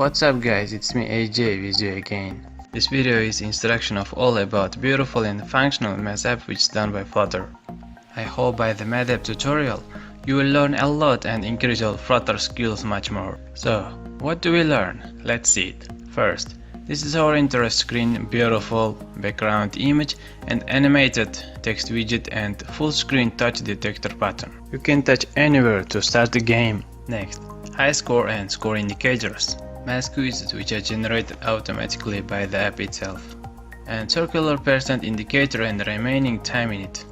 What's up guys, it's me AJ with you again. This video is introduction of all about beautiful and functional Math app which is done by Flutter. I hope by the Math app tutorial you will learn a lot and increase your Flutter skills much more. So, what do we learn? Let's see it. First, this is our interest screen, beautiful background image and animated text widget and full screen touch detector button. You can touch anywhere to start the game. Next, high score and score indicators. Math quizzes which are generated automatically by the app itself. And circular percent indicator and remaining time in it.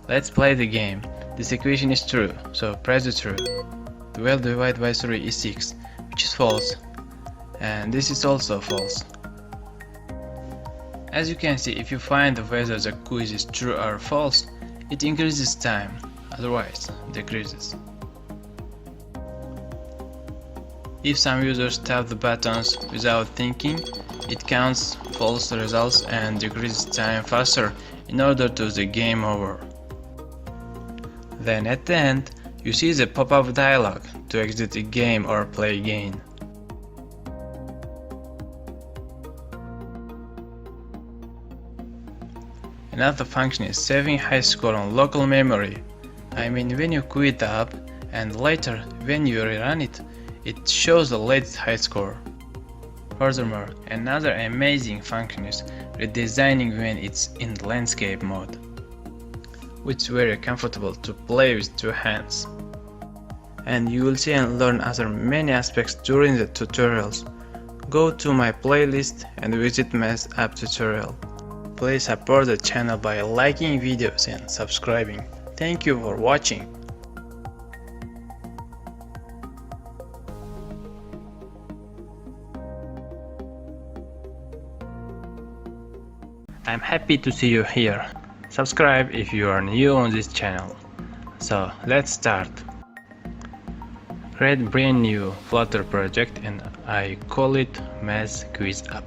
Let's play the game. This equation is true, so press the true. 12 divided by 3 is 6, which is false. And this is also false. As you can see, if you find whether the quiz is true or false, it increases time, otherwise decreases. If some users tap the buttons without thinking, it counts false results and decreases time faster in order to the game over. Then at the end, you see the pop-up dialog to exit the game or play again. Another function is saving high score on local memory. I mean, when you quit the app and later when you rerun it, it shows the latest high score. Furthermore, another amazing function is redesigning when it's in landscape mode, which is very comfortable to play with two hands. And you will see and learn other many aspects during the tutorials. Go to my playlist and visit Math app tutorial. Please support the channel by liking videos and subscribing. Thank you for watching. I'm happy to see you here. Subscribe if you are new on this channel. So let's start. Create brand new Flutter project and I call it Math Quiz App.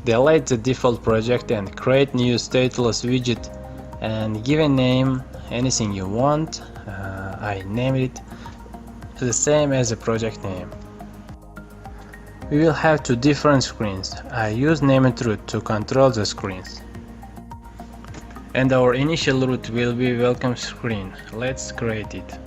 Delete the default project and create new stateless widget and give a name anything you want. I named it the same as the project name. We will have two different screens. I use named root to control the screens. And our initial root will be welcome screen. Let's create it.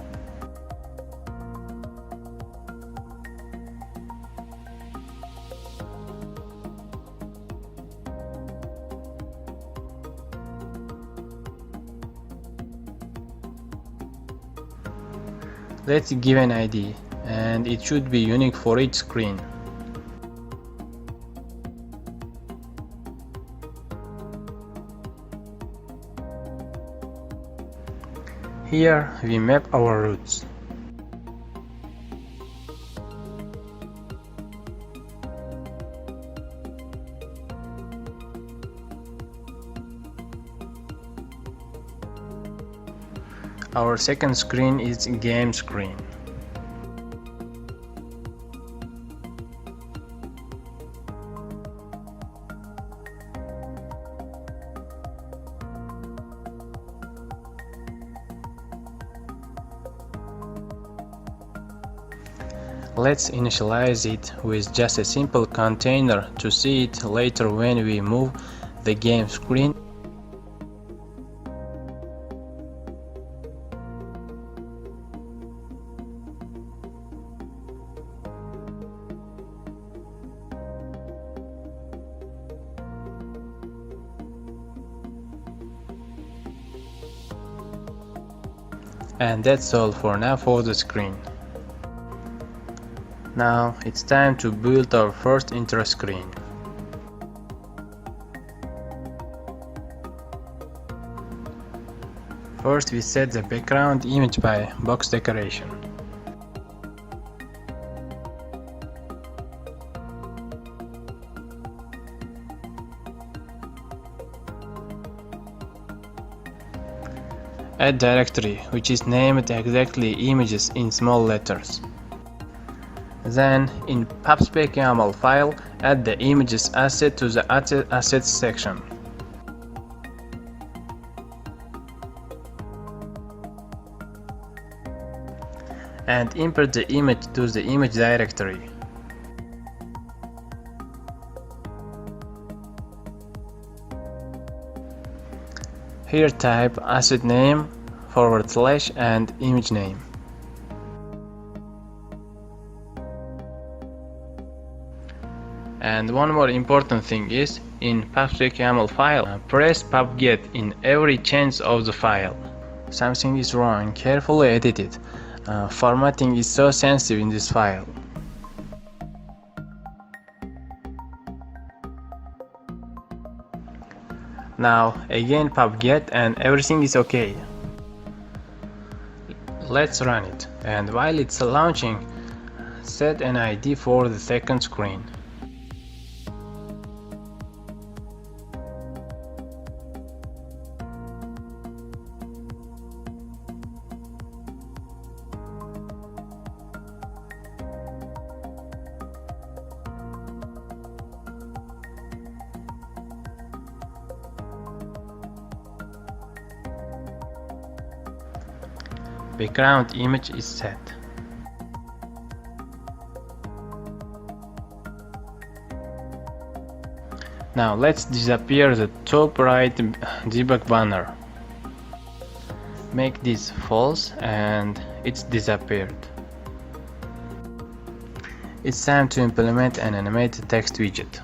Let's give an ID, and it should be unique for each screen. Here we map our roots. Our second screen is game screen. Let's initialize it with just a simple container to see it later when we move the game screen. And that's all for now for the screen. Now it's time to build our first intro screen. First we set the background image by box decoration. Add directory which is named exactly images in small letters. Then in PubSpec YAML file, add the images asset to the assets section. And import the image to the image directory. Here type asset name / and image name. And one more important thing is, in PubSpec YAML file, press pubget in every change of the file. Something is wrong, carefully edit it. Formatting is so sensitive in this file. Now again pubget and everything is okay. Let's run it, and while it's launching, set an ID for the second screen. Background image is set. Now let's disappear the top right debug banner. Make this false and it's disappeared. It's time to implement an animated text widget.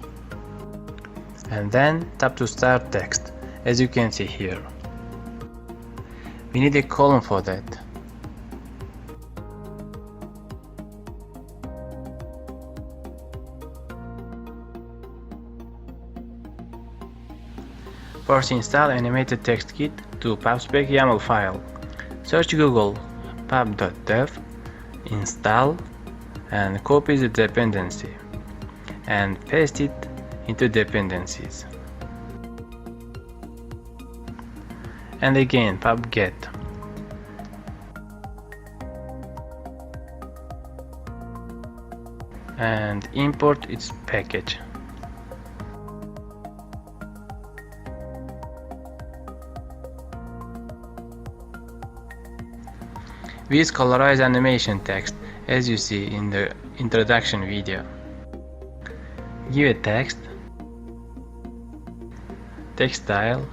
And then tap to start text, as you can see here. We need a column for that. First install animated text kit to PubSpec YAML file. Search Google pub.dev, install, and copy the dependency and paste it into dependencies. And again pubget. And import its package. We use colorize animation text, as you see in the introduction video. Give a text style,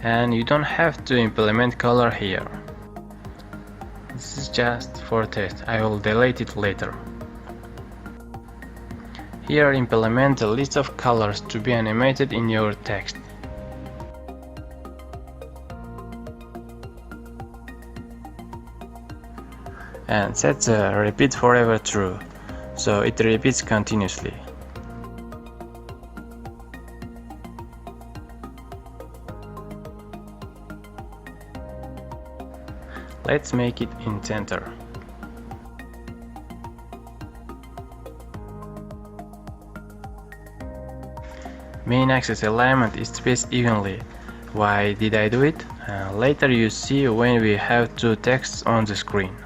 and you don't have to implement color here. This is just for test, I will delete it later. Here implement a list of colors to be animated in your text. And set the repeat forever true, so it repeats continuously. Let's make it in center. Main axis alignment is spaced evenly. Why did I do it? Later you see when we have two texts on the screen.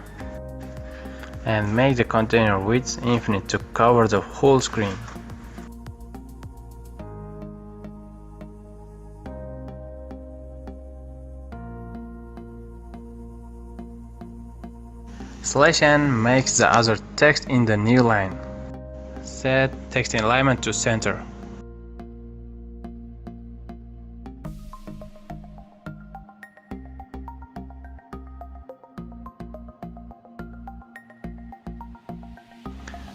And make the container width infinite to cover the whole screen. /n makes the other text in the new line. Set text alignment to center.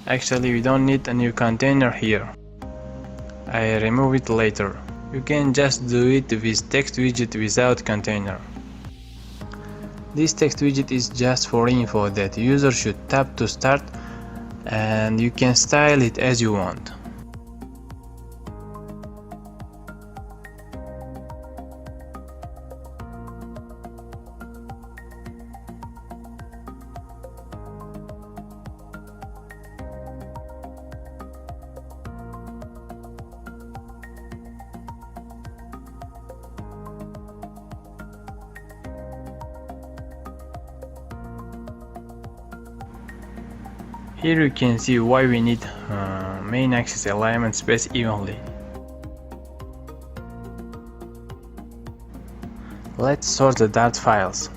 Actually, we don't need a new container here. I remove it later. You can just do it with text widget without container. This text widget is just for info that user should tap to start, and you can style it as you want. Here you can see why we need main axis alignment space evenly. Let's sort the Dart files.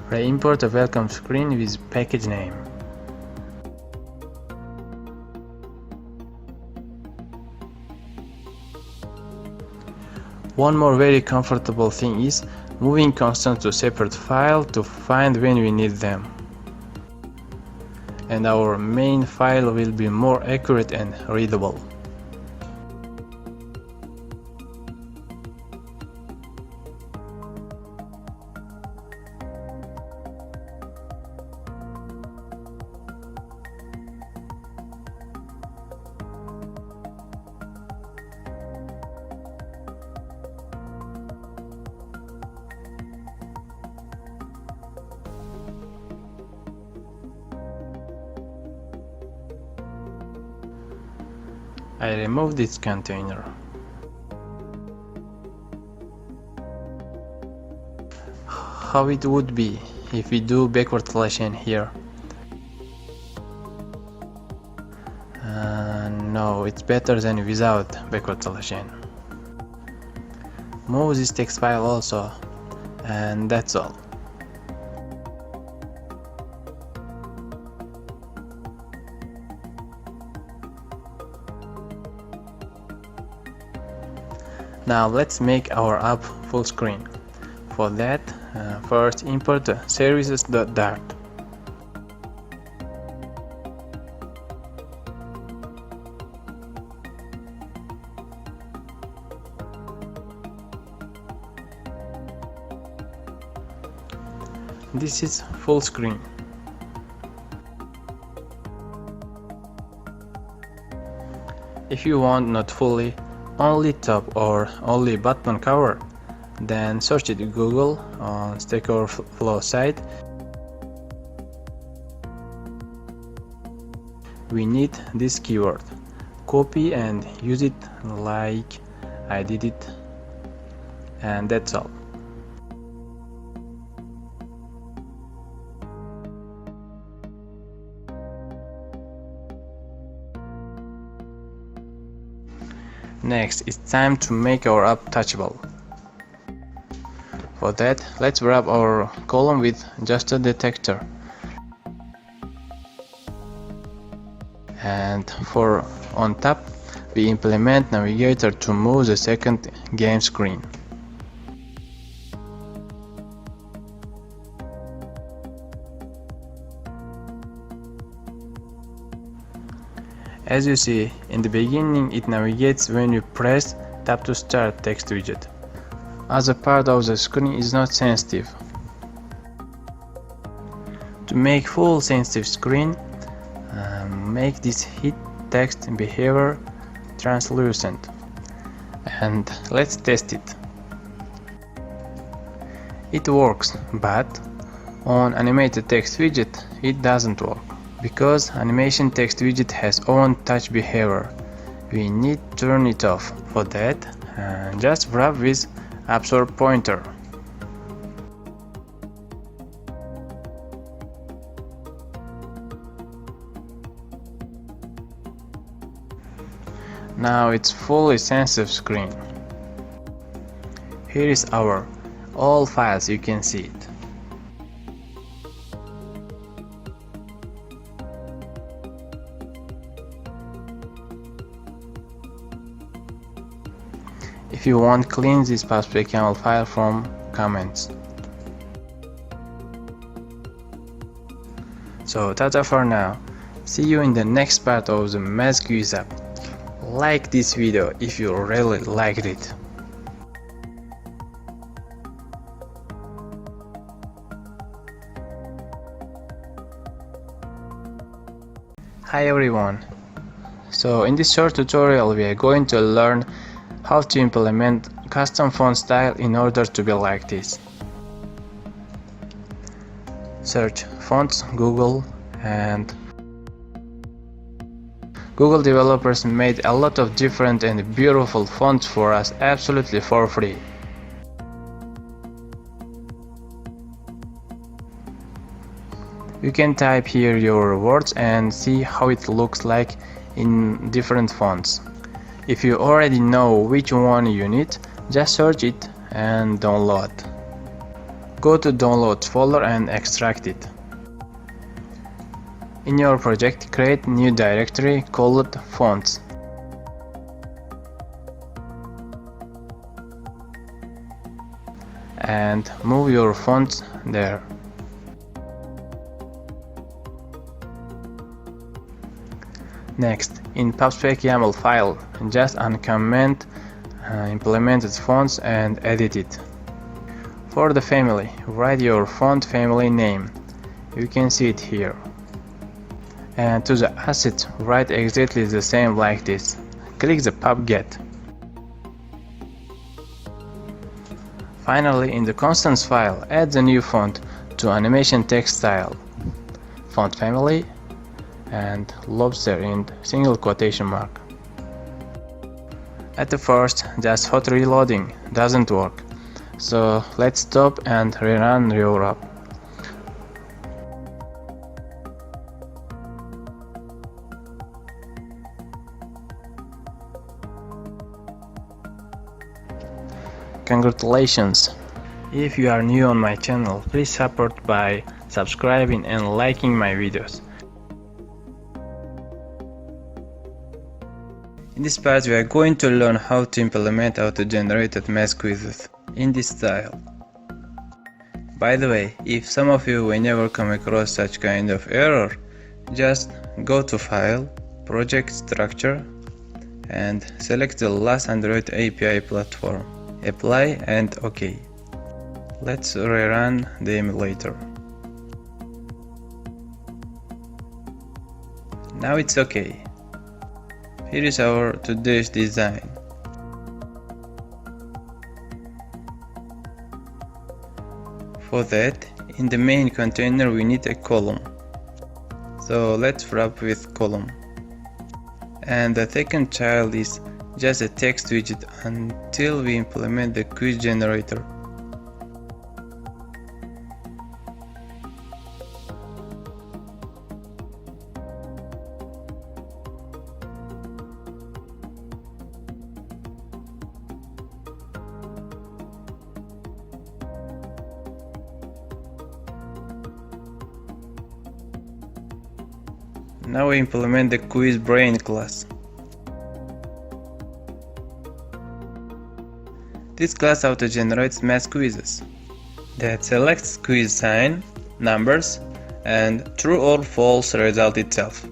Re-import a welcome screen with package name. One more very comfortable thing is moving constants to separate file to find when we need them. And our main file will be more accurate and readable. I removed this container. How it would be if we do backward slash n here? No, it's better than without backward slash n. Move this text file also, and that's all. Now let's make our app full screen. For that, first import the services.dart. This is full screen. If you want not fully, only top or only button cover, then search it in Google on Stack Overflow site. We need this keyword. Copy and use it like I did it, and that's all. Next, it's time to make our app touchable. For that, let's wrap our column with just a detector. And for on top, we implement navigator to move the second game screen. As you see, in the beginning it navigates when you press tab to start text widget. Other part of the screen is not sensitive. To make full sensitive screen, make this hit text behavior translucent. And let's test it. It works, but on animated text widget it doesn't work. Because animation text widget has own touch behavior, we need to turn it off. For that, just wrap with absorb pointer. Now it's fully sensitive screen. Here is our all files, you can see it. If you want, clean this PubSpec file from comments. So tata for now. See you in the next part of the Math Quiz App. Like this video if you really liked it. Hi everyone. So in this short tutorial we are going to learn how to implement custom font style in order to be like this. Search fonts Google and Google developers made a lot of different and beautiful fonts for us absolutely for free. You can type here your words and see how it looks like in different fonts. If you already know which one you need, just search it and download. Go to Downloads folder and extract it. In your project, create a new directory called Fonts. And move your fonts there. Next, in PubSpec YAML file, just uncomment implemented fonts and edit it. For the family, write your font family name. You can see it here. And to the asset, write exactly the same like this. Click the pub-get. Finally, in the constants file, add the new font to animation text style, font family, and lobster in single quotation mark. At the first, just hot reloading doesn't work, so let's stop and rerun your app. Congratulations! If you are new on my channel, please support by subscribing and liking my videos. In this part we are going to learn how to implement auto-generated math quizzes in this style. By the way, if some of you will never come across such kind of error, just go to File, Project Structure, and select the last Android API platform. Apply and OK. Let's rerun the emulator. Now it's OK. Here is our today's design. For that, in the main container we need a column. So let's wrap with column. And the second child is just a text widget until we implement the quiz generator. Now we implement the quiz brain class. This class auto-generates math quizzes that selects quiz sign, numbers, and true or false result itself.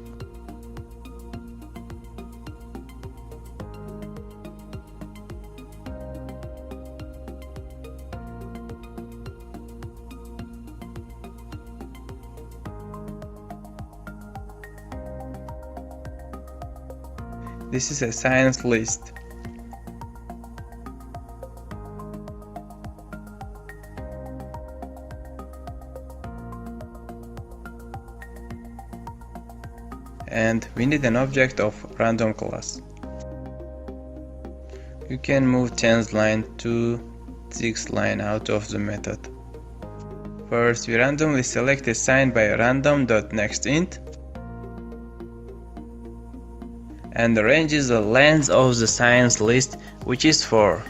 This is a science list. And we need an object of random class. You can move 10th line to 6th line out of the method. First, we randomly select a sign by random.nextInt, and the range is the length of the science list, which is 4.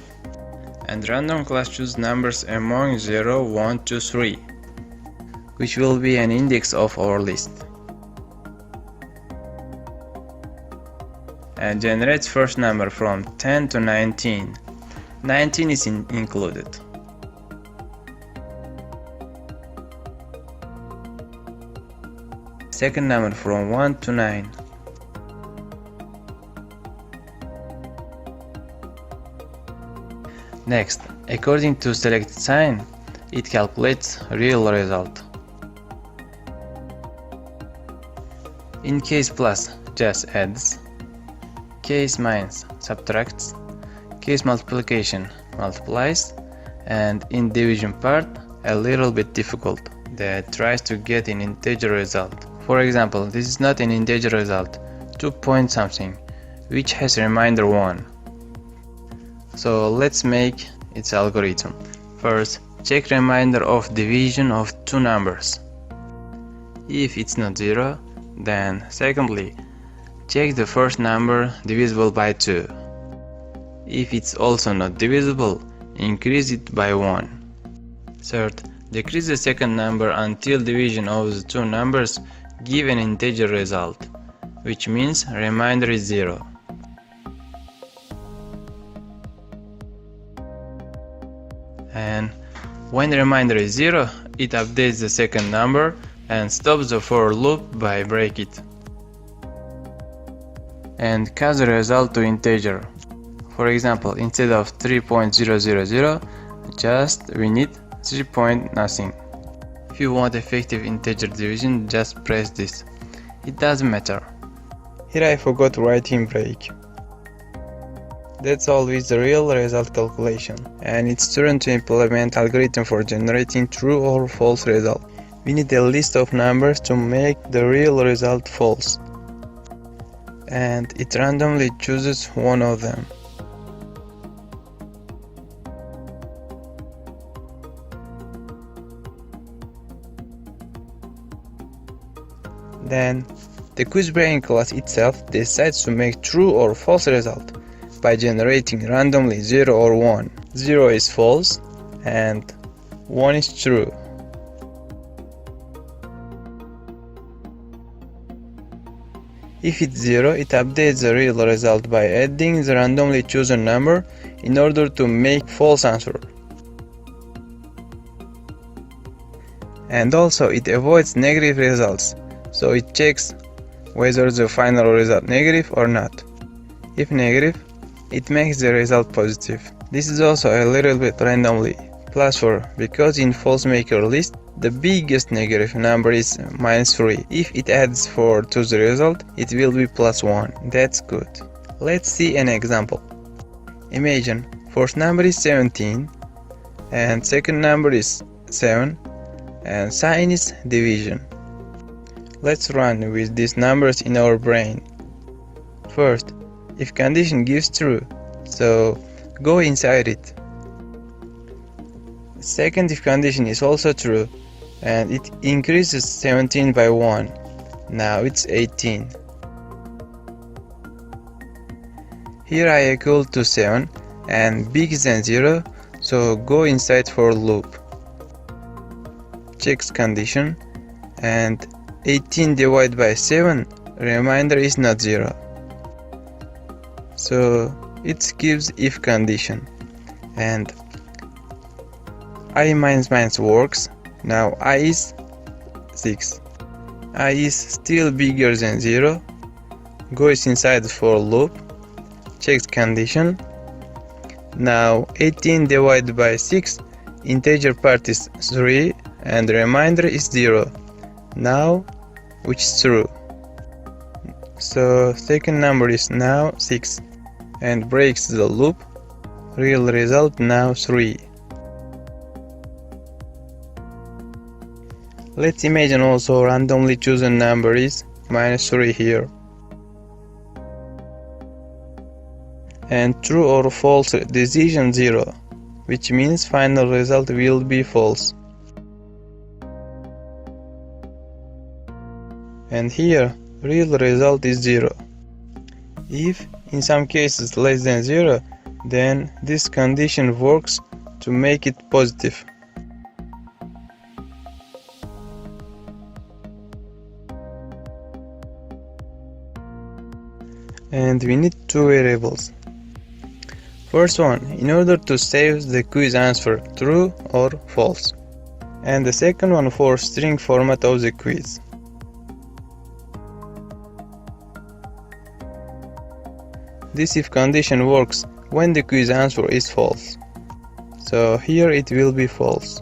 And random class choose numbers among 0, 1 to 3, which will be an index of our list. And generates first number from 10 to 19. 19 is included. Second number from 1 to 9. Next, according to selected sign, it calculates real result. In case plus, just adds. Case minus, subtracts. Case multiplication, multiplies. And in division part, a little bit difficult, that tries to get an integer result. For example, this is not an integer result. 2 point something, which has remainder 1. So let's make its algorithm. First, check remainder of division of two numbers. If it's not 0, then secondly, check the first number divisible by 2. If it's also not divisible, increase it by 1. Third, decrease the second number until division of the two numbers give an integer result, which means remainder is 0. And when the remainder is 0, it updates the second number and stops the for loop by break it. And cast the result to integer. For example, instead of 3.000, just we need 3 point nothing. If you want effective integer division, just press this. It doesn't matter. Here I forgot to write in break. That's all with the real result calculation, and it's turn to implement algorithm for generating true or false result. We need a list of numbers to make the real result false, and it randomly chooses one of them. Then the QuizBrain class itself decides to make true or false result by generating randomly 0 or 1. 0 is false and 1 is true. If it's 0, it updates the real result by adding the randomly chosen number in order to make false answer. And also it avoids negative results, so it checks whether the final result negative or not. If negative, it makes the result positive. This is also a little bit randomly +4, because in false maker list the biggest negative number is -3. If it adds 4 to the result, it will be +1. That's good. Let's see an example. Imagine first number is 17 and second number is 7 and sign is division. Let's run with these numbers in our brain. First, if condition gives true, so go inside it. Second, if condition is also true, and it increases 17 by 1, now it's 18. Here I equal to 7 and bigger than 0, so go inside for loop. Checks condition, and 18 divided by 7, remainder is not 0. So it gives if condition, and I minus minus works. Now I is 6. I is still bigger than 0. Goes inside for loop. Checks condition. Now 18 divided by 6, integer part is 3 and remainder is 0. Now which is true. So second number is now 6 and breaks the loop. Real result now 3. Let's imagine also randomly chosen number is -3 here. And true or false decision 0, which means final result will be false. And here real result is 0. If in some cases less than 0, then this condition works to make it positive. And we need two variables. First one, in order to save the quiz answer true or false. And the second one for string format of the quiz. This if condition works when the quiz answer is false. So here it will be false.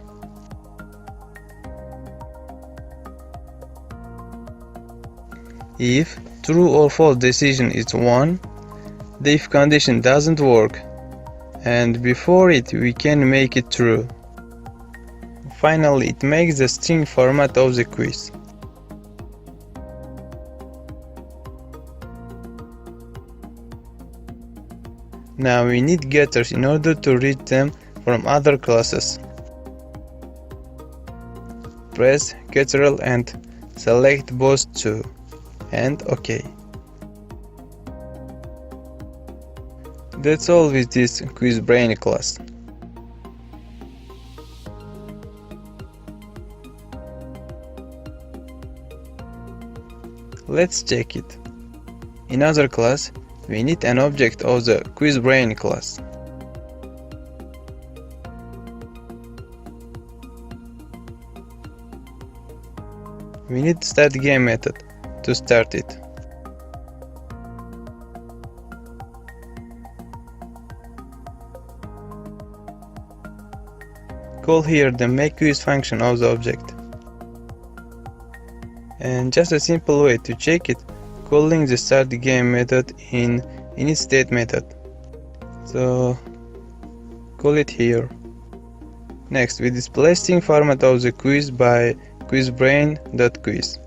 If true or false decision is 1, the if condition doesn't work, and before it we can make it true. Finally, it makes the string format of the quiz. Now we need getters in order to read them from other classes. Press Ctrl and select both two, and OK. That's all with this QuizBrain class. Let's check it. In other class, we need an object of the QuizBrain class. We need startGame method to start it. Call here the makeQuiz function of the object. And just a simple way to check it, calling the startGame method in initState method. So call it here. Next, we display string format of the quiz by QuizBrain.quiz.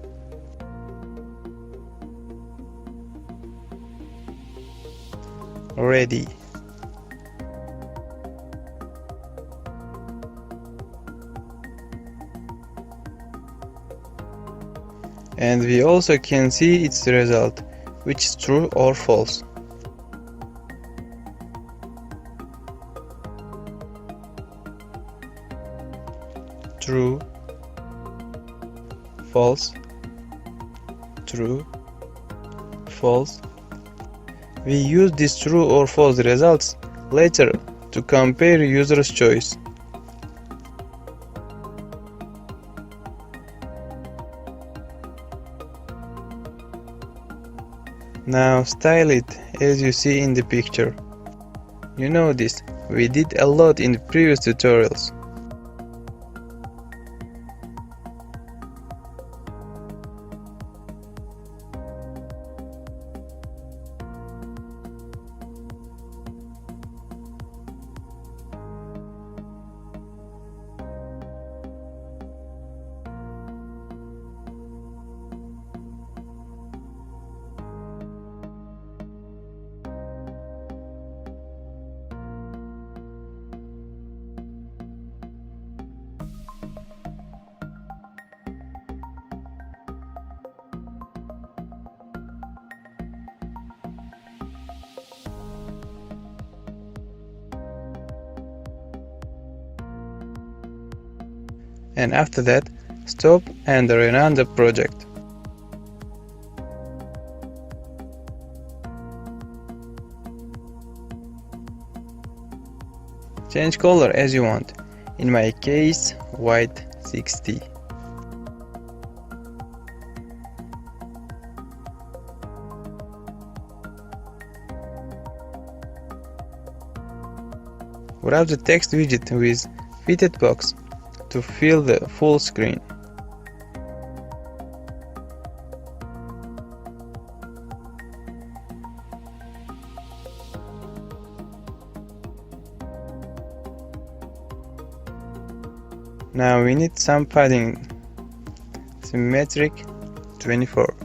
Ready. And we also can see its result, which is true or false. True, false, true, false. We use these true or false results later to compare user's choice. Now style it as you see in the picture. You know this, we did a lot in the previous tutorials. And after that, stop and rerun the project. Change color as you want, in my case white 60. Wrap the text widget with fitted box to fill the full screen. Now we need some padding. Symmetric 24.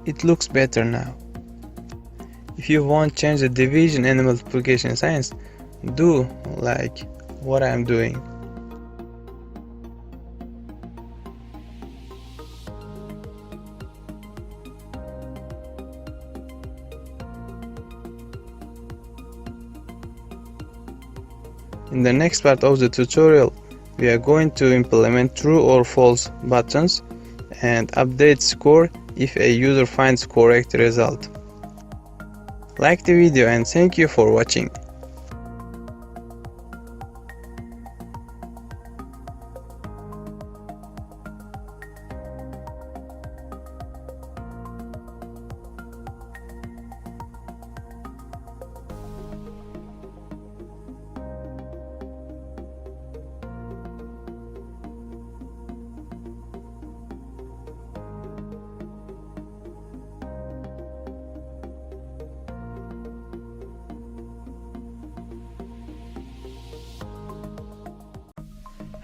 It looks better now. If you want to change the division and multiplication signs, do like what I am doing. In the next part of the tutorial, we are going to implement true or false buttons and update score if a user finds correct result. Like the video and thank you for watching.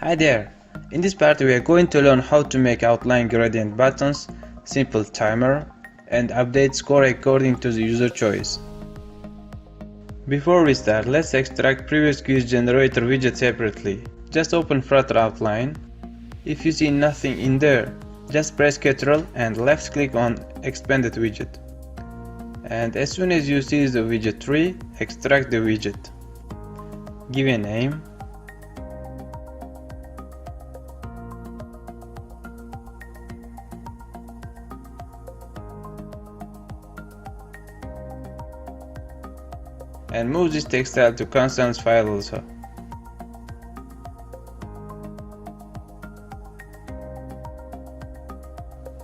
Hi there! In this part we are going to learn how to make outline gradient buttons, simple timer, and update score according to the user choice. Before we start, let's extract previous quiz generator widget separately. Just open Flutter Outline. If you see nothing in there, just press Ctrl and left click on Expanded Widget. And as soon as you see the widget tree, extract the widget. Give a name. And move this text file to constants file also.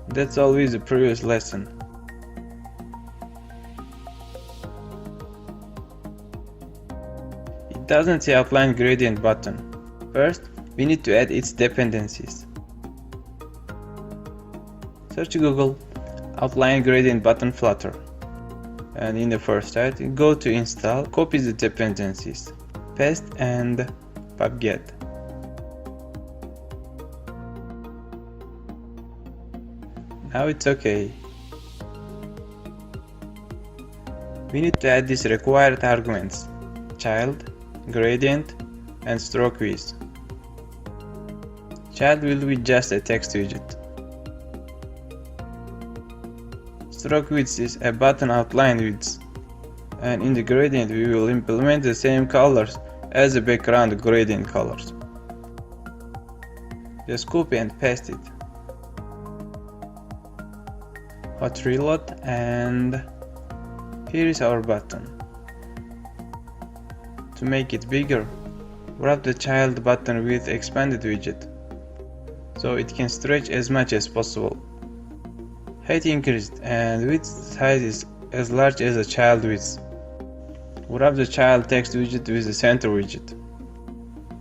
That's all with the previous lesson. It doesn't see outline gradient button. First, we need to add its dependencies. Search Google outline gradient button Flutter. And in the first site, go to install, copy the dependencies, paste and pubget. Now it's okay. We need to add these required arguments: child, gradient, and stroke width. Child will be just a text widget. Stroke width is a button outline width, and in the gradient we will implement the same colors as the background gradient colors. Just copy and paste it. Hot reload, and here is our button. To make it bigger, wrap the child button with expanded widget, so it can stretch as much as possible. Height increased and width size is as large as the child width. Wrap the child text widget with the center widget,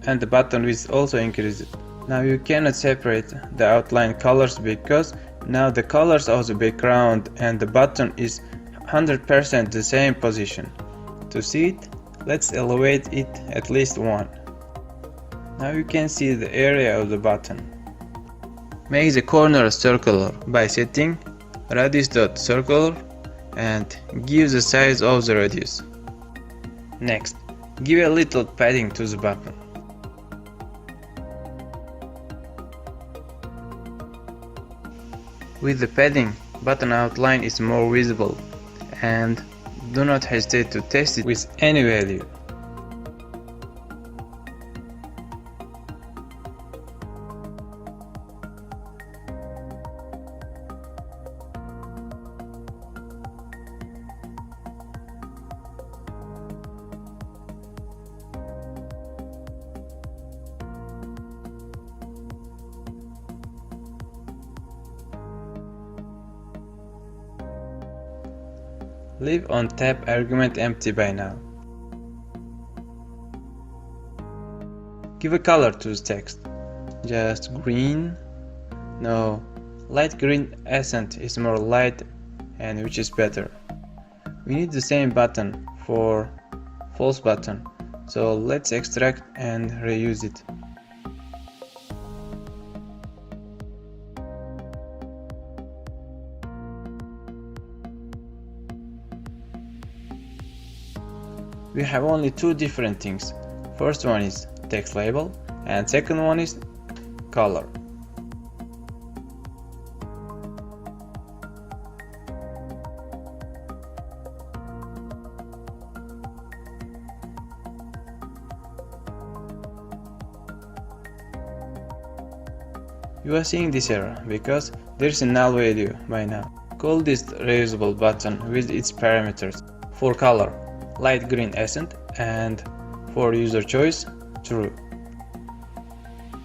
and the button width also increased. Now you cannot separate the outline colors because now the colors of the background and the button is 100% the same position. To see it, let's elevate it at least one. Now you can see the area of the button. Make the corner circular by setting radius.circular and give the size of the radius. Next, give a little padding to the button. With the padding, button outline is more visible, and do not hesitate to test it with any value. Leave on tab argument empty by now. Give a color to the text. Just green. No, light green accent is more light and which is better. We need the same button for false button, so let's extract and reuse it. We have only two different things. First one is text label and second one is color. You are seeing this error because there is a null value by now. Call this reusable button with its parameters. For color, light green accent, and for user choice, true.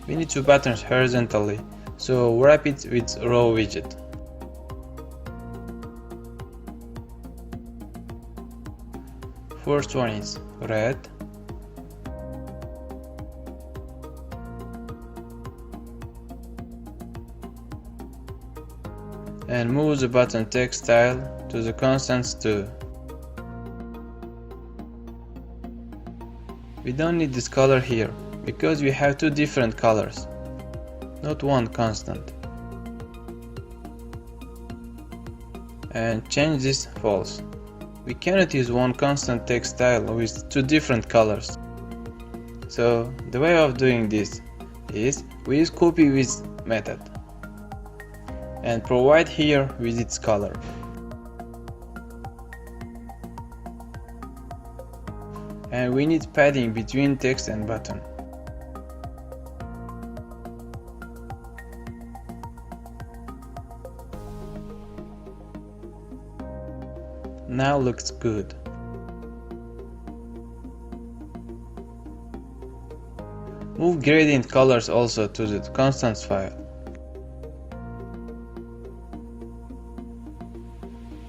We need two buttons horizontally, so wrap it with row widget. First one is red, and move the button text style to the constants too. We don't need this color here, because we have two different colors, not one constant. and change this false. We cannot use one constant text style with two different colors. So the way of doing this is we use copyWidth method and provide here with its color. And we need padding between text and button. Now looks good. Move gradient colors also to the constants file.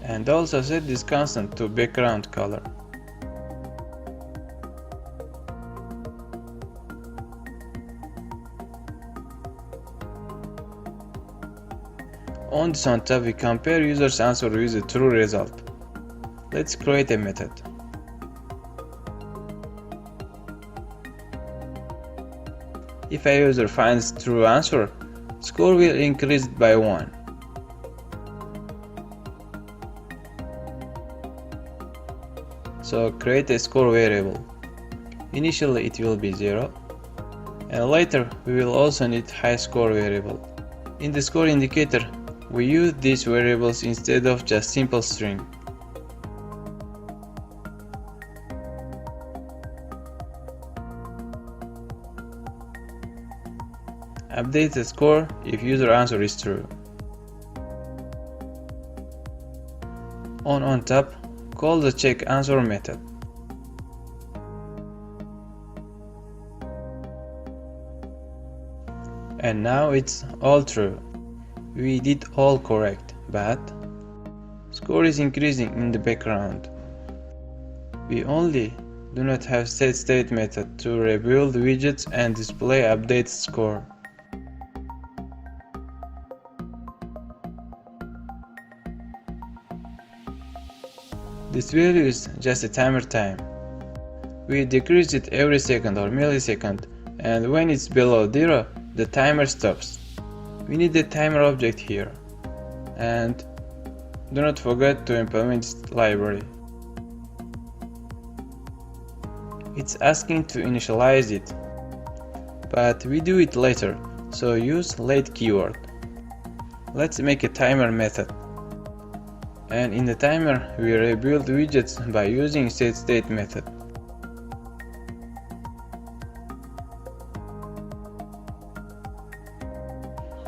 And also set this constant to background color. On this on top we compare user's answer with the true result. Let's create a method. If a user finds true answer, score will increase by 1. So create a score variable. Initially it will be 0, and later we will also need high score variable. In the score indicator, we use these variables instead of just simple string. Update the score if user answer is true. On top, call the check answer method. And now it's all true. We did all correct, but score is increasing in the background. We only do not have setState method to rebuild widgets and display updated score. This value is just a timer time. We decrease it every second or millisecond, and when it's below 0, the timer stops. We need the timer object here, and do not forget to implement this library. It's asking to initialize it, but we do it later, so use late keyword. Let's make a timer method. And in the timer, we rebuild widgets by using setState method.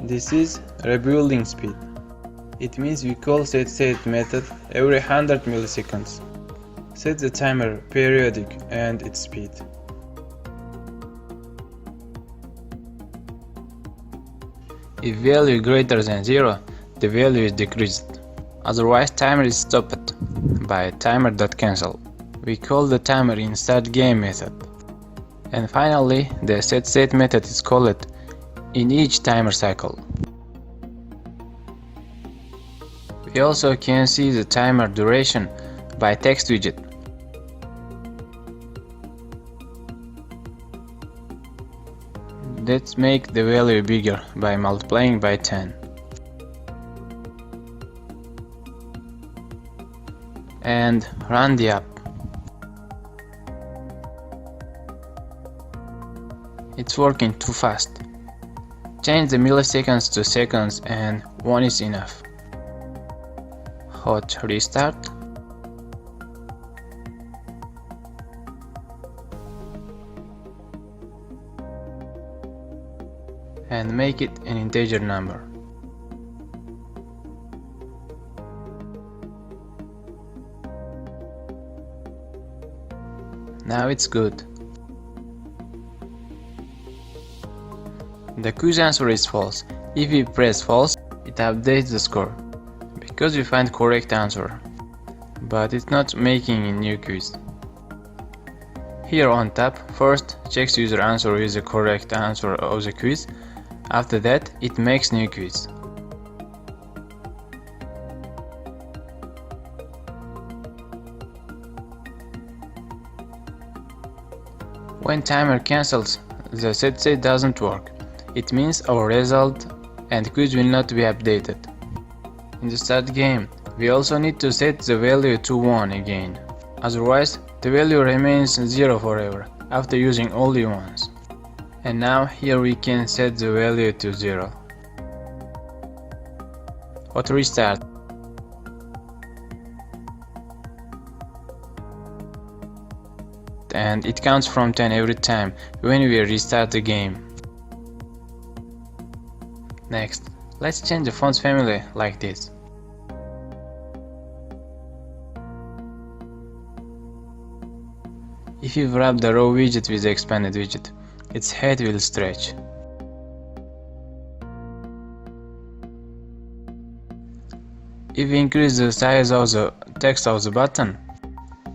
This is rebuilding speed. It means we call setState method every 100 milliseconds. Set the timer periodic and its speed. If value greater than 0, the value is decreased. Otherwise, timer is stopped by timer.cancel. We call the timer in startGame method. And finally, the setState method is called in each timer cycle. We also can see the timer duration by text widget. Let's make the value bigger by multiplying by 10. And run the app. It's working too fast. Change the milliseconds to seconds and 1 is enough. Hot restart. And make it an integer number. Now it's good. The quiz answer is false. If we press false, it updates the score, because we find correct answer, but it's not making a new quiz. Here on top, first checks user answer with the correct answer of the quiz. After that, it makes new quiz. When timer cancels, the setState doesn't work. It means our result and quiz will not be updated. In the start game, We also need to set the value to 1 again, otherwise the value remains 0 forever after using only once. And now here we can set the value to 0. Auto restart. And it counts from 10 every time when we restart the game. Next, let's change the fonts family like this. If you wrap the raw widget with the expanded widget, its head will stretch. If we increase the size of the text of the button,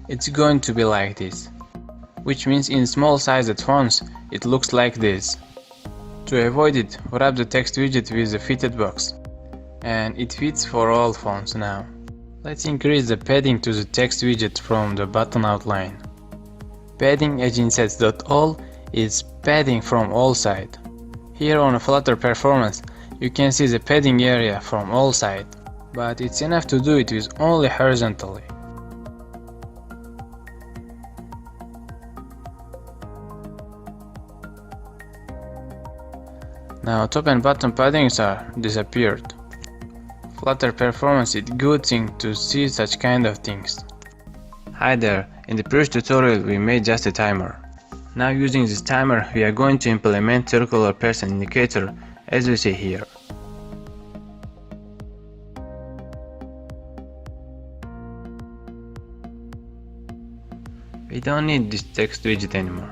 it's going to be like this, which means in small sized fonts it looks like this. To avoid it, wrap the text widget with the fitted box, and it fits for all fonts now. Let's increase the padding to the text widget from the button outline. Padding edgeinsets.all is padding from all sides. Here on Flutter Performance you can see the padding area from all sides, but it's enough to do it with only horizontally. Now top and bottom paddings are disappeared. Flutter Performance is a good thing to see such kind of things. Hi there, in the previous tutorial we made just a timer. Now using this timer we are going to implement circular person indicator as we see here. We don't need this text widget anymore.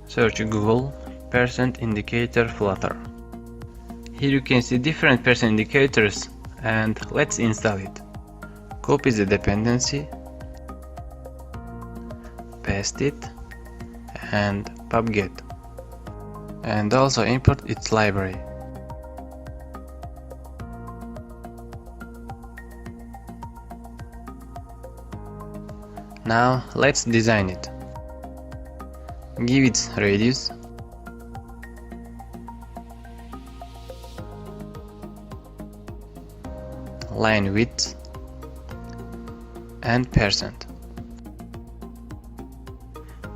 Search Google %indicator Flutter. Here you can see different person indicators and let's install it. Copy the dependency, paste it and pubget, and also import its library. Now let's design it. Give it radius, line width and percent.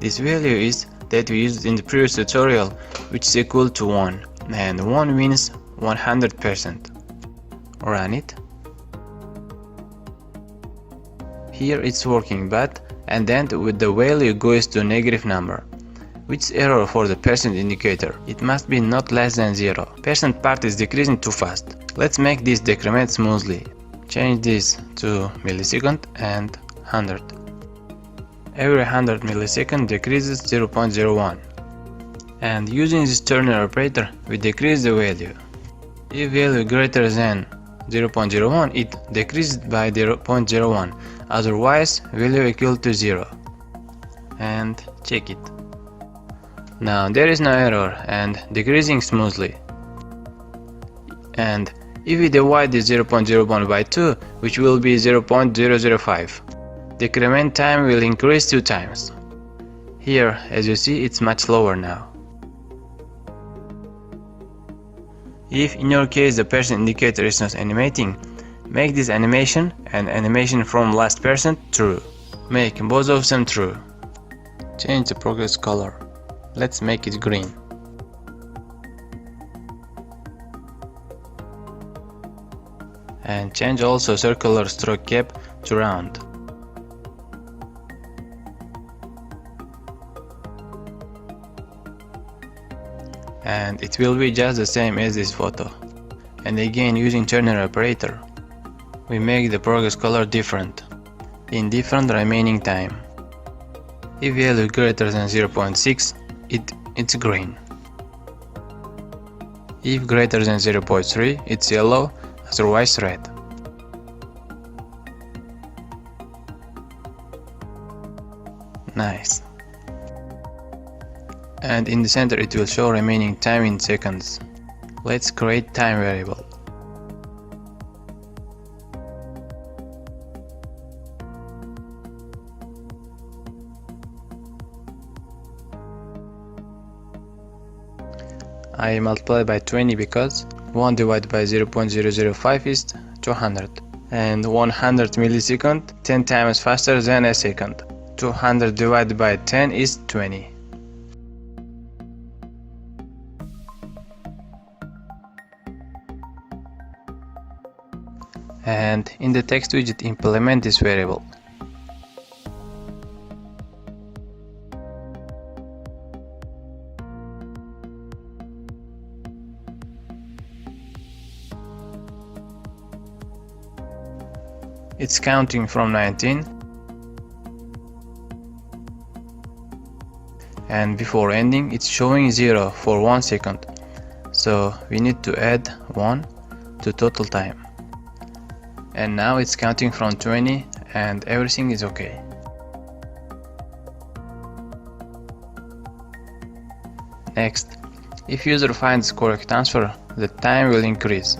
This value is that we used in the previous tutorial, which is equal to 1, and 1 means 100%. Run it. Here it's working, but and then with the value goes to negative number, which is error for the percent indicator. It must be not less than 0. Percent part is decreasing too fast. Let's make this decrement smoothly. Change this to millisecond and 100. Every 100 millisecond decreases 0.01. And using this Turner operator, we decrease the value. If value greater than 0.01, it decreases by 0.01. Otherwise, value equal to 0. And check it. Now there is no error and decreasing smoothly. And if we divide the 0.01 by 2, which will be 0.005, decrement time will increase 2 times. Here, as you see, it's much slower now. If in your case the person indicator is not animating, make this animation and animation from last person true. Make both of them true. Change the progress color. Let's make it green. And change also circular stroke cap to round. And it will be just the same as this photo. And again, using Turner operator, we make the progress color different, in different remaining time. If value greater than 0.6, it's green. If greater than 0.3, it's yellow, otherwise red. Nice. And in the center it will show remaining time in seconds. Let's create time variable. I multiply by 20 because 1 divided by 0.005 is 200, and 100 millisecond 10 times faster than a second. 200 divided by 10 is 20. And in the text widget, implement this variable. It's counting from 19, and before ending it's showing 0 for 1 second, so we need to add 1 to total time. And now it's counting from 20 and everything is okay. Next, if user finds correct answer, the time will increase.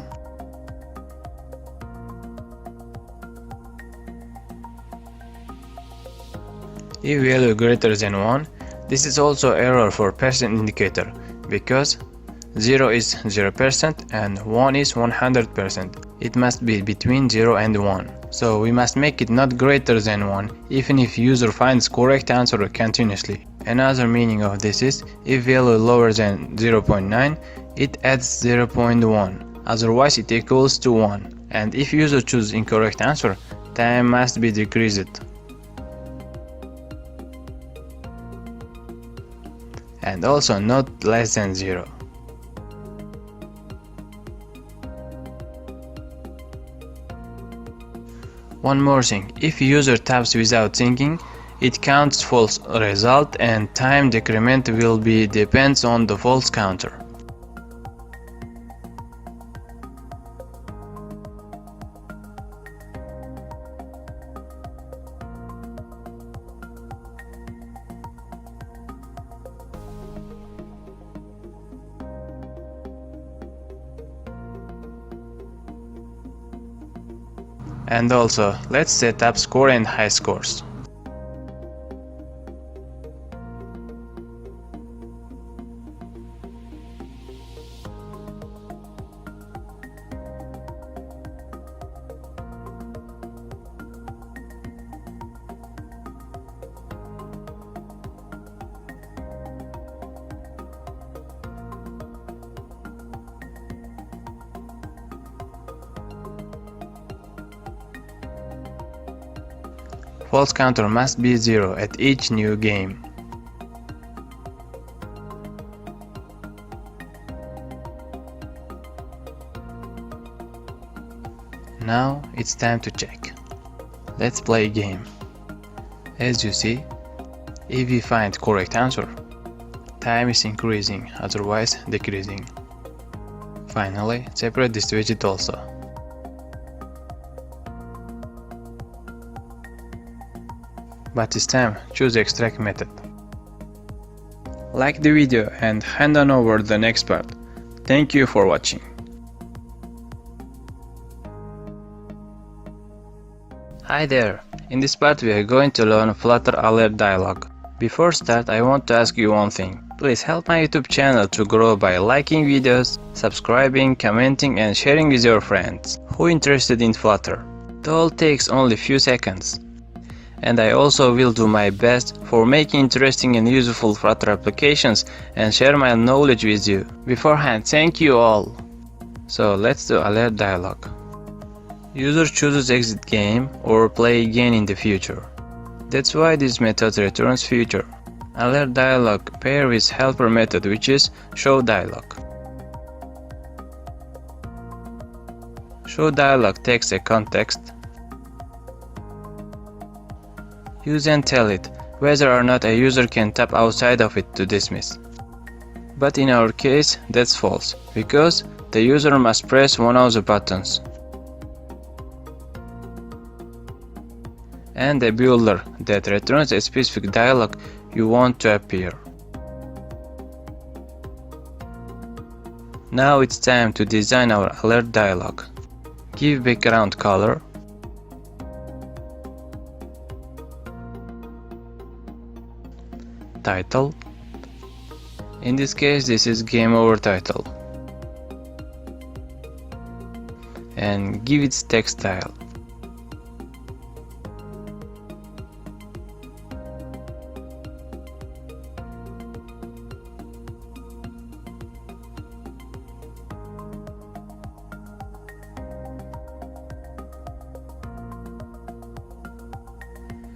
If value greater than 1, this is also error for percent indicator, because 0 is 0% and 1 is 100%. It must be between 0 and 1. So we must make it not greater than 1, even if user finds correct answer continuously. Another meaning of this is, if value lower than 0.9, it adds 0.1, otherwise it equals to 1. And if user chooses incorrect answer, time must be decreased. And also not less than 0. One more thing, if user taps without thinking, it counts false result and time decrement will be depends on the false counter. And also, let's set up score and high scores. False counter must be 0 at each new game. Now it's time to check. Let's play a game. As you see, if we find correct answer, time is increasing, otherwise decreasing. Finally, separate this widget also. But this time, choose the extract method. Like the video and hand on over the next part. Thank you for watching. Hi there! In this part we are going to learn Flutter Alert Dialog. Before start, I want to ask you one thing. Please help my YouTube channel to grow by liking videos, subscribing, commenting and sharing with your friends who are interested in Flutter. It all takes only few seconds. And I also will do my best for making interesting and useful Flutter applications and share my knowledge with you. Beforehand, thank you all! So let's do Alert Dialog. User chooses exit game or play again in the future. That's why this method returns future. Alert Dialog pair with helper method, which is show dialog. Show dialog takes a context. Use and tell it whether or not a user can tap outside of it to dismiss. But in our case, that's false, because the user must press one of the buttons. And a builder that returns a specific dialog you want to appear. Now it's time to design our alert dialog. Give background color. Title. In this case, this is game over title. And give its text style.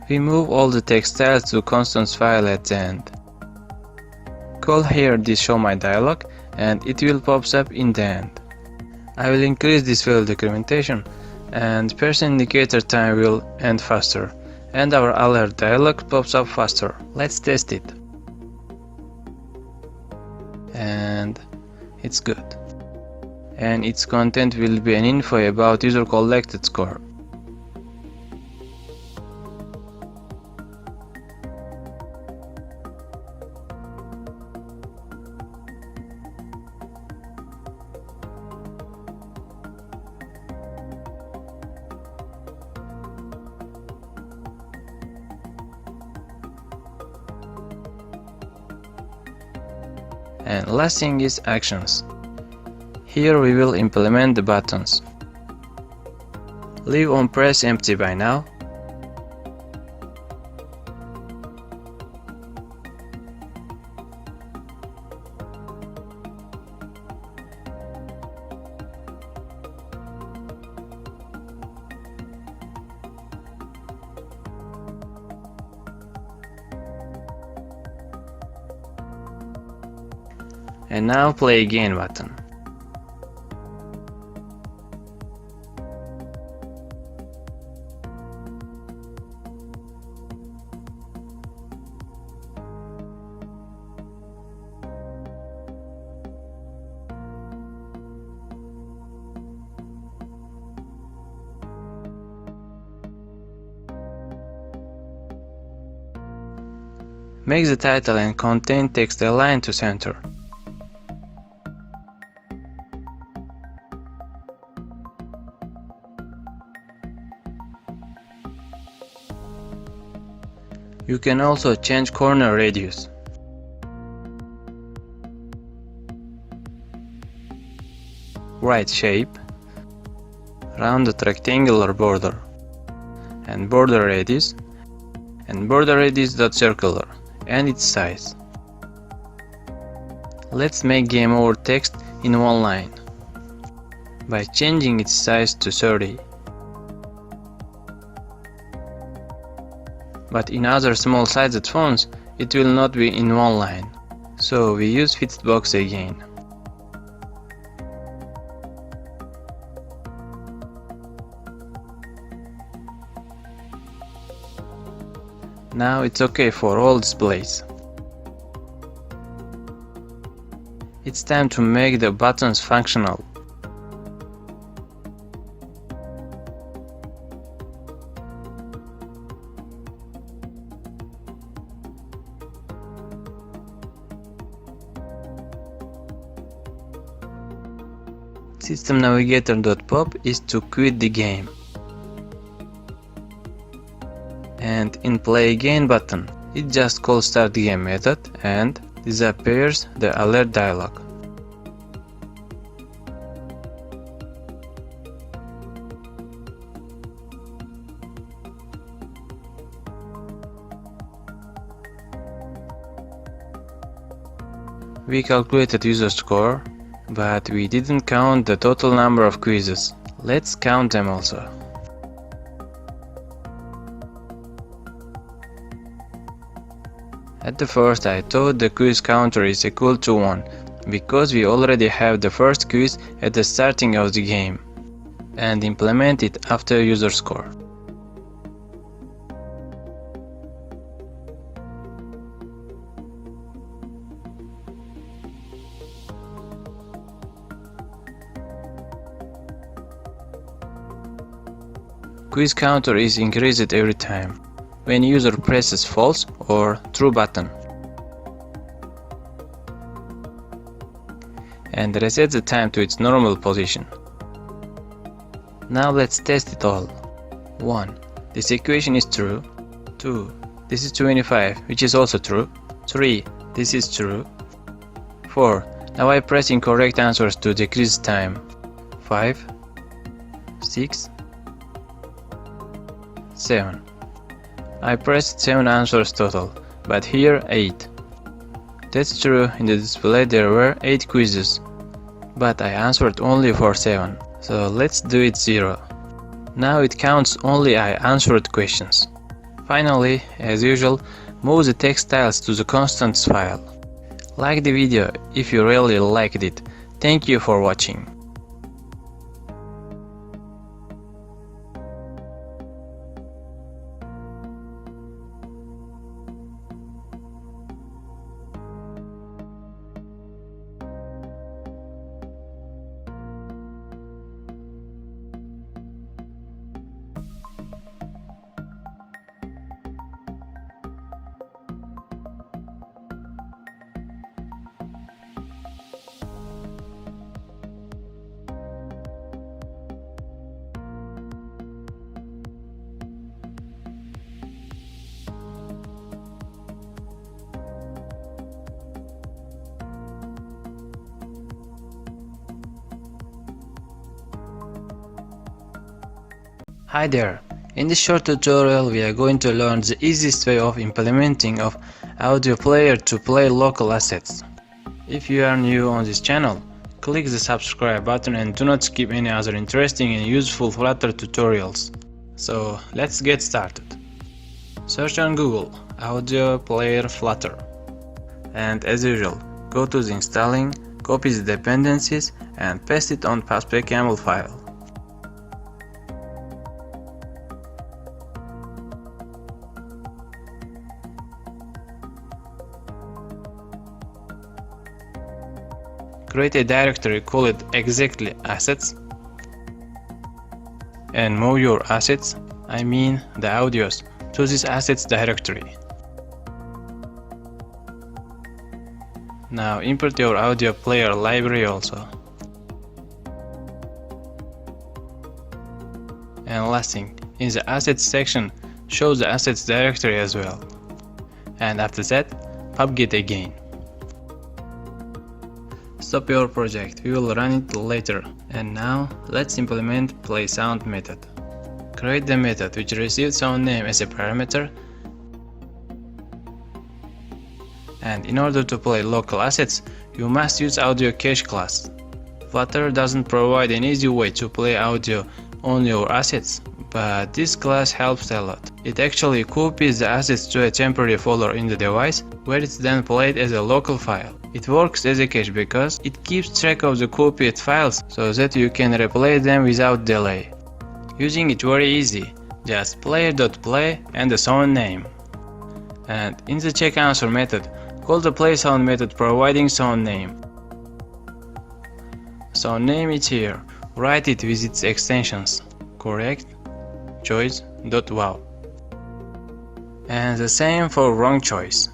We move all the text styles to constants file at the end. Call here this show my dialog and it will pop up in the end. I will increase this field documentation and person indicator time will end faster and our alert dialog pops up faster. Let's test it. And it's good. And its content will be an info about user collected score. And last thing is actions. Here we will implement the buttons. Leave on press empty by now. And now play again button. Make the title and content text align to center. You can also change corner radius. Right shape, rounded rectangular border, and border radius dot circular, and its size. Let's make game over text in one line by changing its size to 30. But in other small-sized fonts, it will not be in one line, so we use fixed box again. Now it's okay for all displays. It's time to make the buttons functional. System navigator.pop is to quit the game. And in play again button, it just calls start game method and disappears the alert dialog. We calculated user score, but we didn't count the total number of quizzes. Let's count them also. At the first I thought the quiz counter is equal to 1, because we already have the first quiz at the starting of the game, and implement it after user score. Quiz counter is increased every time when user presses false or true button, and resets the time to its normal position. Now let's test it all. 1. This equation is true. 2. This is 25, which is also true. 3. This is true. 4. Now I press incorrect answers to decrease time. 5. 6. 7. I pressed 7 answers total, but here 8. That's true, in the display there were 8 quizzes, but I answered only for 7, so let's do it 0. Now it counts only I answered questions. Finally, as usual, move the text styles to the constants file. Like the video if you really liked it. Thank you for watching. Hi there! In this short tutorial we are going to learn the easiest way of implementing of AudioPlayer to play local assets. If you are new on this channel, click the subscribe button and do not skip any other interesting and useful Flutter tutorials. So let's get started. Search on Google AudioPlayer Flutter, and as usual go to the installing, copy the dependencies and paste it on path.yaml file. Create a directory, call it exactly assets, and move your assets, I mean the audios, to this assets directory. Now import your audio player library also. And last thing, in the assets section, show the assets directory as well. And after that, pubget again. Stop your project, we will run it later. And now let's implement playSound method. Create the method which receives sound name as a parameter. And in order to play local assets, you must use audio cache class. Flutter doesn't provide an easy way to play audio on your assets, but this class helps a lot. It actually copies the assets to a temporary folder in the device, where it's then played as a local file. It works as a cache because it keeps track of the copied files so that you can replay them without delay. Using it very easy, just player.play and the sound name. And in the check answer method, call the playSound method providing sound name. Sound name is here, write it with its extensions, correct, choice, .wow. And the same for wrong choice.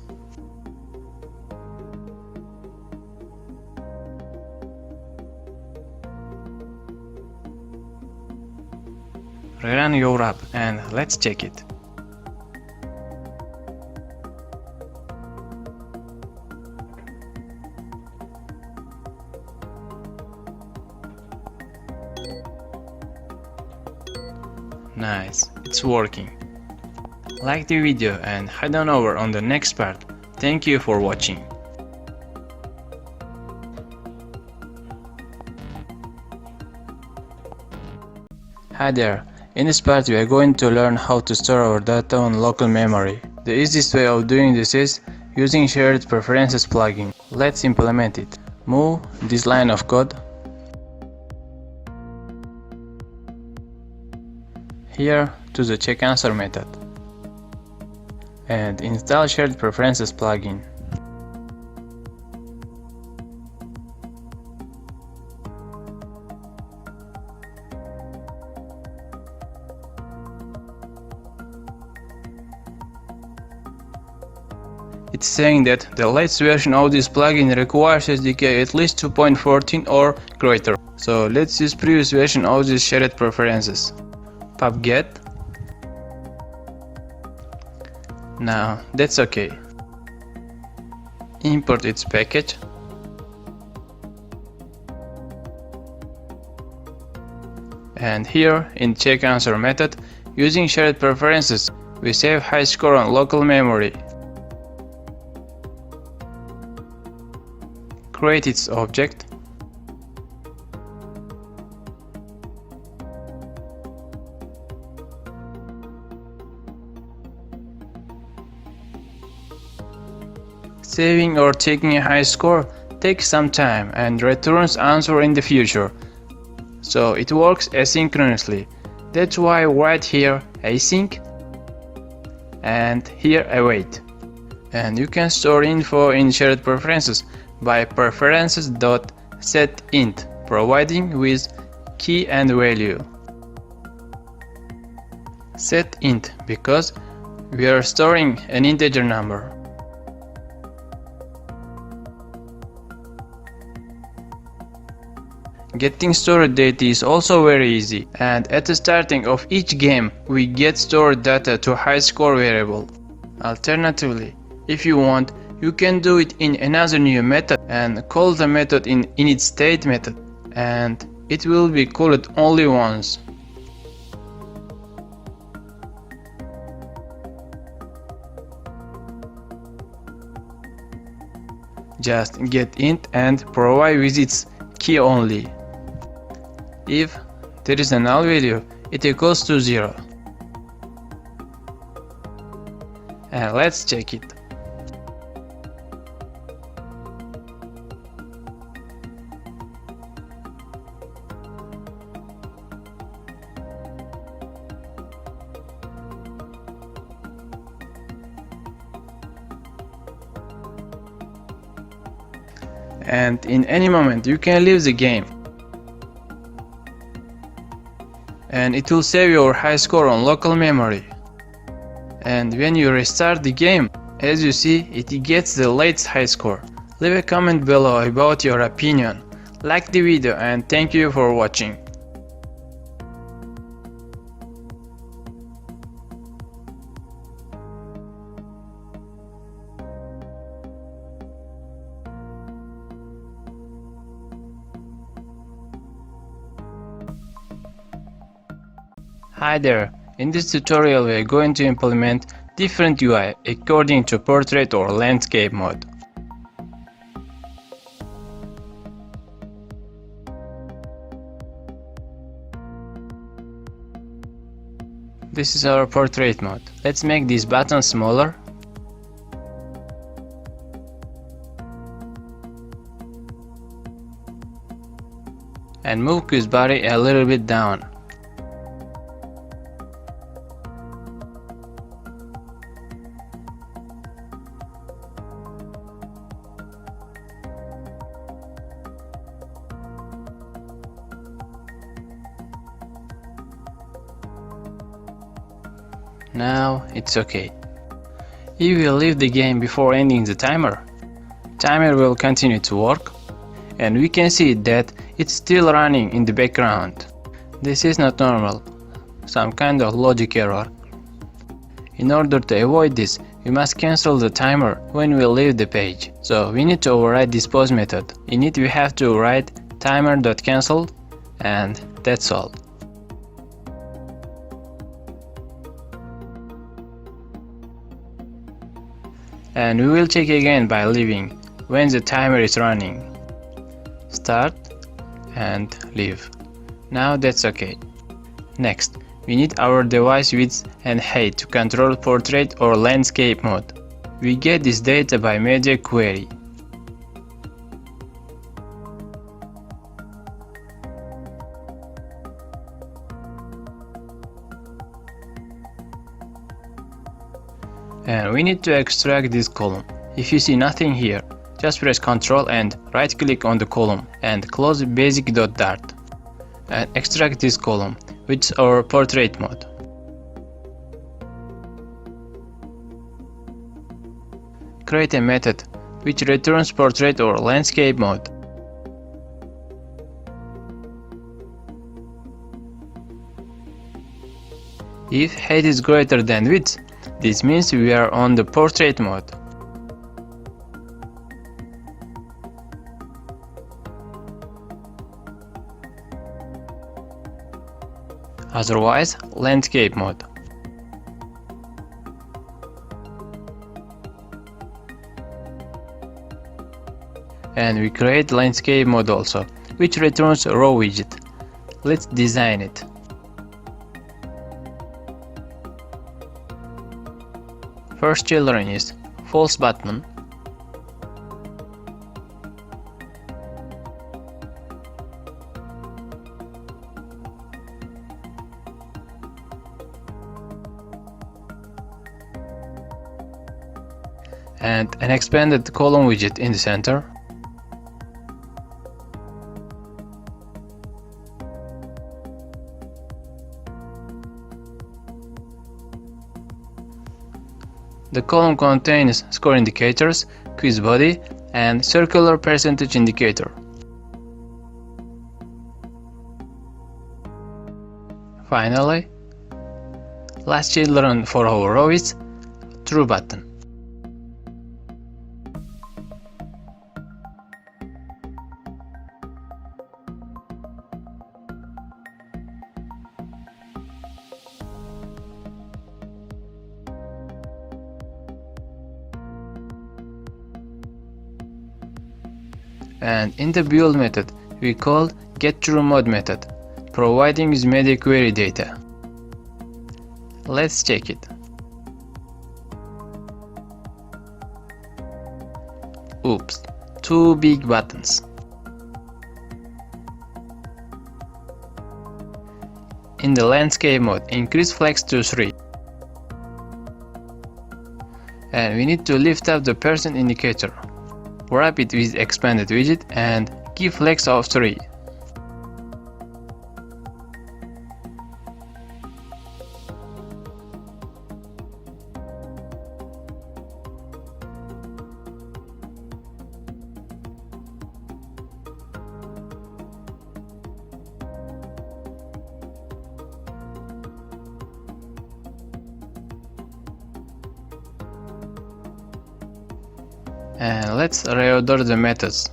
Rerun your app and let's check it. Nice, it's working. Like the video and head on over on the next part. Thank you for watching. Hi there. In this part we are going to learn how to store our data on local memory. The easiest way of doing this is using Shared Preferences plugin. Let's implement it. Move this line of code here to the check answer method and install Shared Preferences plugin. It's saying that the latest version of this plugin requires SDK at least 2.14 or greater. So let's use previous version of this shared preferences. Pubget. Now that's okay. Import its package. And here in check answer method, using shared preferences, we save high score on local memory. Create its object. Saving or taking a high score takes some time and returns answer in the future, so it works asynchronously. That's why right here async and here await. And you can store info in shared preferences by preferences.setInt, providing with key and value. SetInt because we are storing an integer number. Getting stored data is also very easy, and at the starting of each game we get stored data to high score variable. Alternatively, if you want, you can do it in another new method and call the method in initState method, and it will be called only once. Just get int and provide with its key only. If there is a null value, it equals to 0. And let's check it. And in any moment you can leave the game, and it will save your high score on local memory. And when you restart the game, as you see, it gets the latest high score. Leave a comment below about your opinion, like the video, and thank you for watching. Hi there, in this tutorial we are going to implement different UI according to portrait or landscape mode. This is our portrait mode. Let's make this button smaller. And move quiz body a little bit down. Now it's okay. If we leave the game before ending the timer will continue to work, and we can see that it's still running in the background. This is not normal, some kind of logic error. In order to avoid this, we must cancel the timer when we leave the page. So we need to override this pause method. In it we have to write timer.cancel, and that's all. And we will check again by leaving when the timer is running. Start and leave. Now that's okay. Next, we need our device width and height to control portrait or landscape mode. We get this data by MediaQuery. And we need to extract this column. If you see nothing here, just press Ctrl and right click on the column and close basic.dart and extract this column, which is our portrait mode. Create a method which returns portrait or landscape mode. If height is greater than width, this means we are on the portrait mode. Otherwise, landscape mode. And we create landscape mode also, which returns a raw widget. Let's design it. First children is false button, and an expanded column widget in the center. The column contains score indicators, quiz body, and circular percentage indicator. Finally, last children for our row is true button. And in the build method, we call getTrueMod method, providing with MediaQuery data. Let's check it. Oops, two big buttons. In the landscape mode, increase flex to 3. And we need to lift up the percent indicator. Wrap it with expanded widget and give flex of 3. And let's reorder the methods.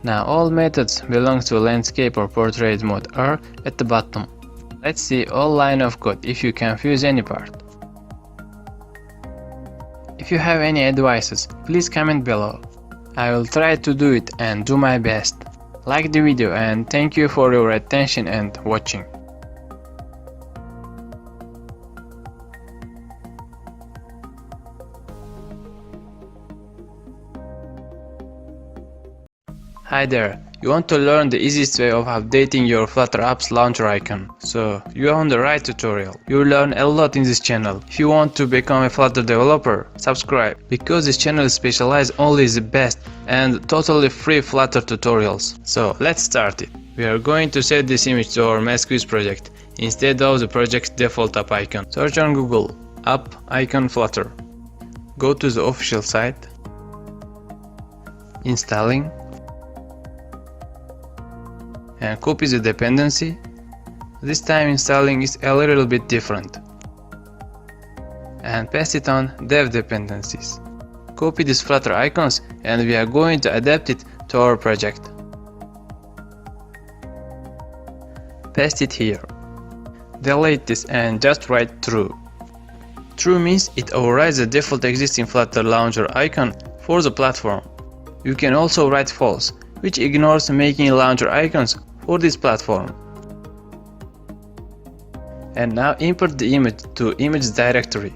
Now all methods belong to landscape or portrait mode are at the bottom. Let's see all line of code if you confuse any part. If you have any advices, please comment below. I will try to do it and do my best. Like the video and thank you for your attention and watching. Hi there, you want to learn the easiest way of updating your Flutter apps launcher icon. So you're on the right tutorial. You'll learn a lot in this channel. If you want to become a Flutter developer, subscribe, because this channel is specialized only in the best and totally free Flutter tutorials. So let's start it. We are going to set this image to our Math Quiz project instead of the project's default app icon. Search on Google, app icon Flutter. Go to the official site, installing, and copy the dependency. This time installing is a little bit different. And paste it on dev dependencies. Copy these Flutter icons and we are going to adapt it to our project. Paste it here. Delete this and just write true. True means it overrides the default existing Flutter launcher icon for the platform. You can also write false, which ignores making launcher icons for this platform. And now import the image to image directory.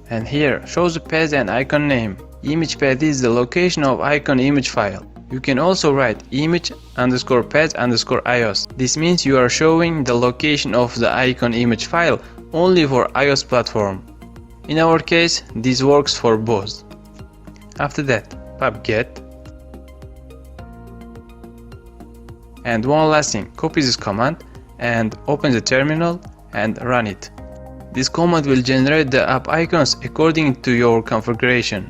And here shows the path and icon name. Image path is the location of icon image file. You can also write image_path_ios. This means you are showing the location of the icon image file only for iOS platform. In our case, this works for both. After that, pub-get. And one last thing, copy this command and open the terminal and run it. This command will generate the app icons according to your configuration.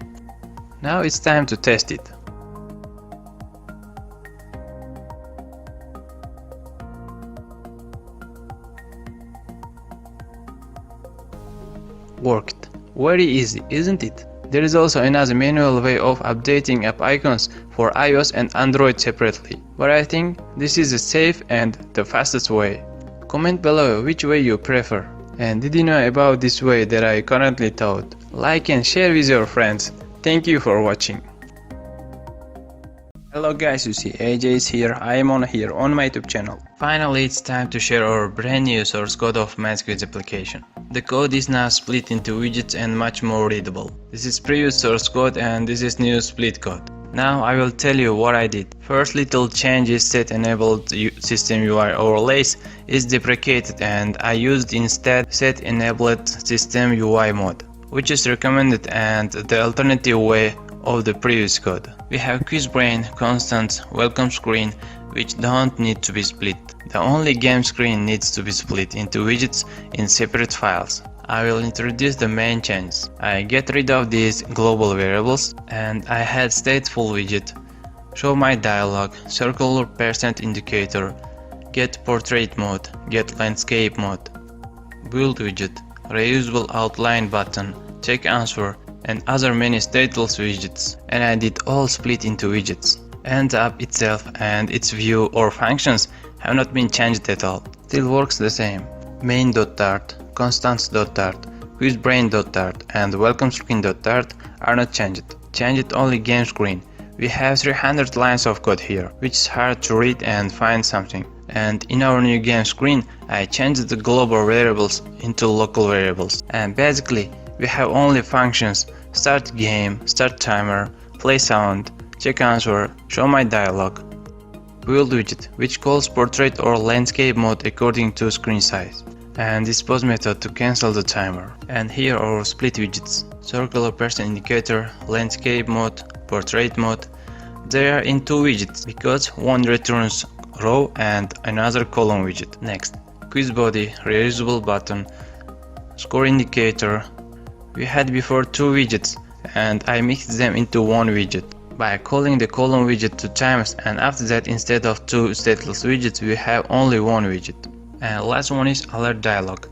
Now it's time to test it. Worked. Very easy, isn't it? There is also another manual way of updating app icons for iOS and Android separately, but I think this is the safe and the fastest way. Comment below which way you prefer. And did you know about this way that I currently taught? Like and share with your friends. Thank you for watching. Hello guys, you see AJ is here. I am here on my YouTube channel. Finally, it's time to share our brand new source code of Math Quiz application. The code is now split into widgets and much more readable. This is previous source code and this is new split code. Now I will tell you what I did. First little change is set enabled system UI overlays is deprecated and I used instead set enabled system UI mode, which is recommended and the alternative way of the previous code. We have quiz brain, constant, welcome screen, which don't need to be split. The only game screen needs to be split into widgets in separate files. I will introduce the main changes. I get rid of these global variables and I had stateful widget, show my dialog, circular percent indicator, get portrait mode, get landscape mode, build widget, reusable outline button, check answer, and other many stateless widgets, and I did all split into widgets. And the app itself and its view or functions have not been changed at all. Still works the same. Main.dart, constants.dart, quizbrain.dart and welcome screen.dart are not changed. Changed only game screen. We have 300 lines of code here, which is hard to read and find something. And in our new game screen, I changed the global variables into local variables. And basically, we have only functions start game, start timer, play sound, check answer, show my dialog, build widget, which calls portrait or landscape mode according to screen size, and dispose method to cancel the timer. And here are split widgets, circular person indicator, landscape mode, portrait mode. They are in two widgets because one returns row and another column widget. Next, quiz body, reusable button, score indicator. We had before two widgets and I mixed them into one widget by calling the column widget 2 times, and after that instead of two stateless widgets we have only one widget. And last one is alert dialog,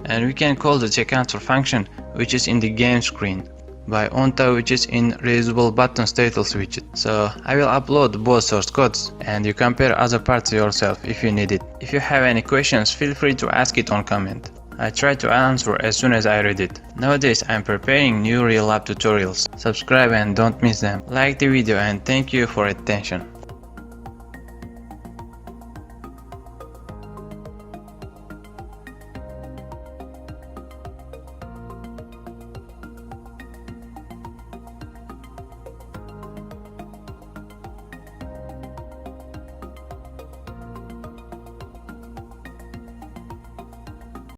and we can call the check answer function which is in the game screen by onto which is in reusable button stateless widget. So I will upload both source codes and you compare other parts yourself if you need it. If you have any questions, feel free to ask it on comment. I try to answer as soon as I read it. Nowadays I'm preparing new real app tutorials. Subscribe and don't miss them. Like the video and thank you for attention.